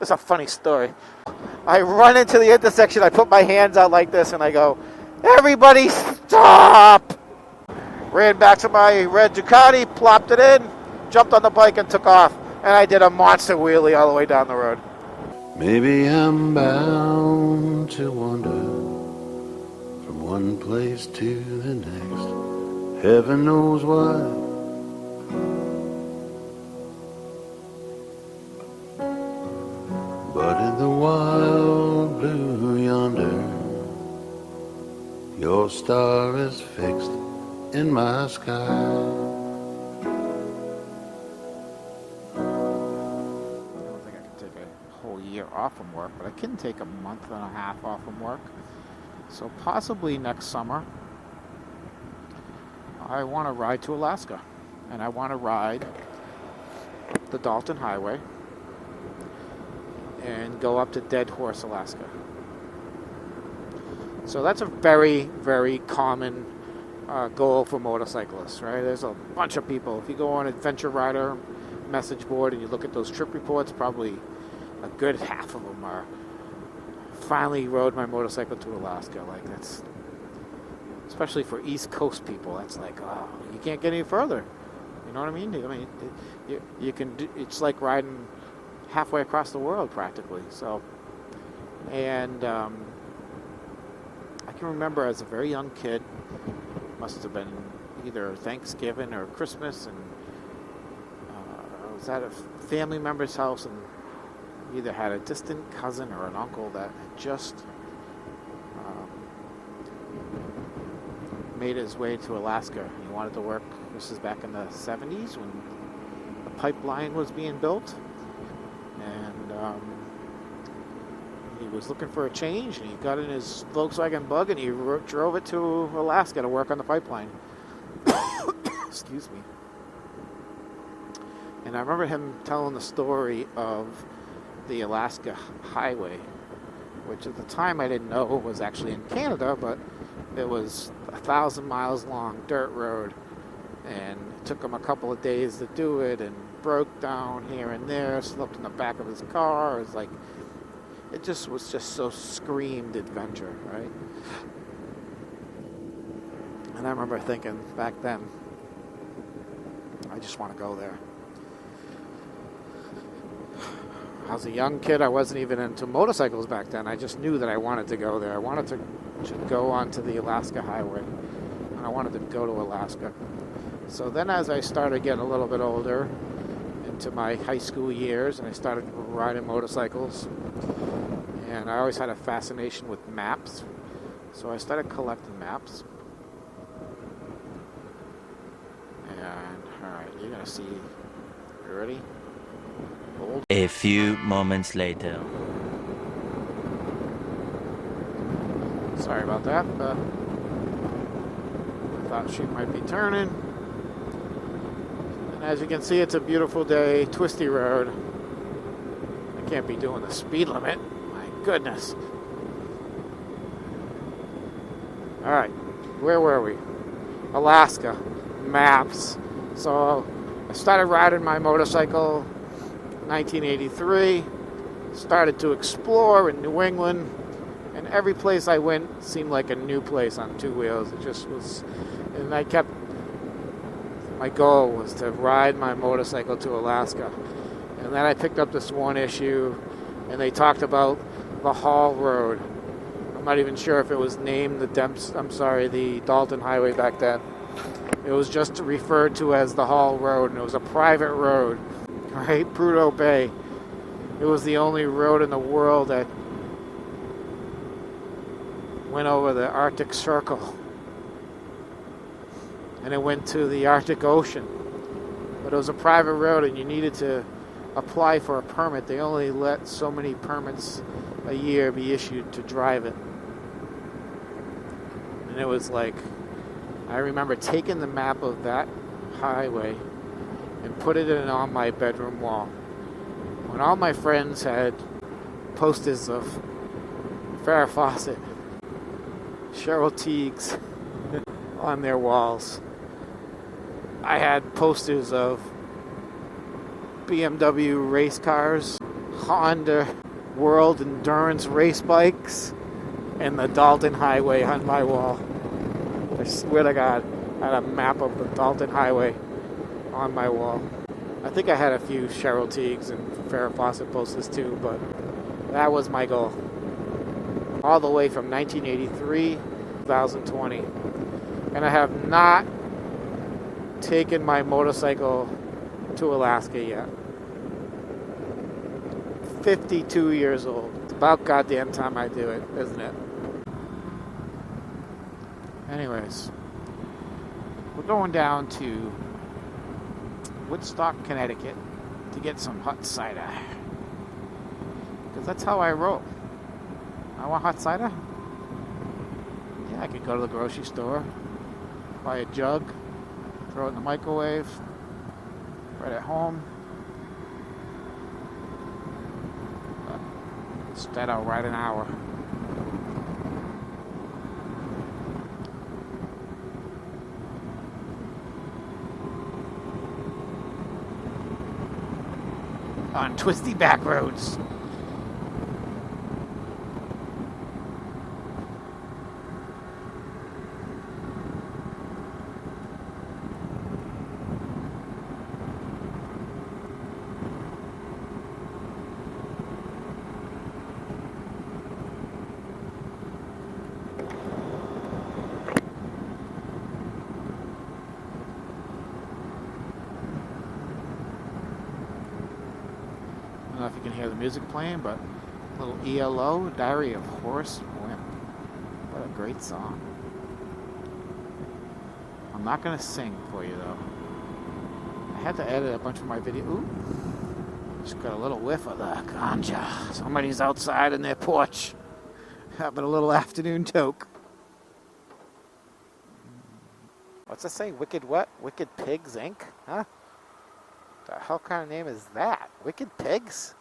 It's a funny story. I run into the intersection, I put my hands out like this, and I go, "Everybody stop!" Ran back to my red Ducati, plopped it in, jumped on the bike, and took off. And I did a monster wheelie all the way down the road. Maybe I'm bound to wander from one place to the next. Heaven knows why. But in the wild blue yonder, your star is fixed in my sky. I don't think I can take a whole year off from work, but I can take a month and a half off from work. So possibly next summer, I want to ride to Alaska. And I want to ride the Dalton Highway and go up to Dead Horse, Alaska. So that's a very, very common goal for motorcyclists, right? There's a bunch of people. If you go on Adventure Rider message board and you look at those trip reports, probably a good half of them are finally rode my motorcycle to Alaska. Like, that's, especially for East Coast people, that's like, oh, you can't get any further. You know what I mean? You can do, it's like riding halfway across the world practically. So, and I can remember as a very young kid, must have been either Thanksgiving or Christmas, and I was at a family member's house, and either had a distant cousin or an uncle that had just made his way to Alaska. He wanted to work. This is back in the 70s when the pipeline was being built, and he was looking for a change, and he got in his Volkswagen Bug and he drove it to Alaska to work on the pipeline. Excuse me. And I remember him telling the story of the Alaska Highway, which at the time I didn't know was actually in Canada, but it was 1,000 miles long dirt road, and it took him a couple of days to do it, and broke down here and there, slept in the back of his car. It was like, it just was just so screamed adventure, right? And I remember thinking back then, I just want to go there. I was a young kid. I wasn't even into motorcycles back then. I just knew that I wanted to go there. I wanted to go onto the Alaska Highway, and I wanted to go to Alaska. So then as I started getting a little bit older, into my high school years, and I started riding motorcycles, and I always had a fascination with maps, so I started collecting maps. And alright, you're gonna see. You ready? Hold. A few moments later. Sorry about that, but I thought she might be turning. And as you can see, it's a beautiful day, twisty road. I can't be doing the speed limit. My goodness. Alright, where were we? Alaska. Maps. So I started riding my motorcycle in 1983. Started to explore in New England. And every place I went seemed like a new place on two wheels. It just was, and my goal was to ride my motorcycle to Alaska. And then I picked up this one issue, and they talked about the Hall Road. I'm not even sure if it was named the Dalton Highway back then. It was just referred to as the Hall Road, and it was a private road, right? Prudhoe Bay. It was the only road in the world that went over the Arctic Circle, and it went to the Arctic Ocean. But it was a private road, and you needed to apply for a permit. They only let so many permits a year be issued to drive it. And it was like, I remember taking the map of that highway and put it in on my bedroom wall. When all my friends had posters of Farrah Fawcett, Cheryl Tiegs on their walls, I had posters of BMW race cars, Honda World Endurance race bikes and the Dalton Highway on my wall. I swear to God, I had a map of the Dalton Highway on my wall. I think I had a few Cheryl Teagues and Farrah Fawcett posters too, but that was my goal. All the way from 1983 to 2020. And I have not taken my motorcycle to Alaska yet. 52 years old. It's about goddamn time I do it, isn't it? Anyways, we're going down to Woodstock, Connecticut to get some hot cider. Because that's how I roll. I want hot cider? Yeah, I could go to the grocery store, buy a jug, throw it in the microwave, right at home. Instead, I'll ride an hour. On twisty back roads. I don't know if you can hear the music playing, but a little ELO, Diary of Horace Wimp. What a great song. I'm not going to sing for you, though. I had to edit a bunch of my video. Ooh. Just got a little whiff of the ganja. Somebody's outside in their porch having a little afternoon toke. What's it say? Wicked what? Wicked Pigs, Inc.? Huh? The hell kind of name is that? Wicked Pigs?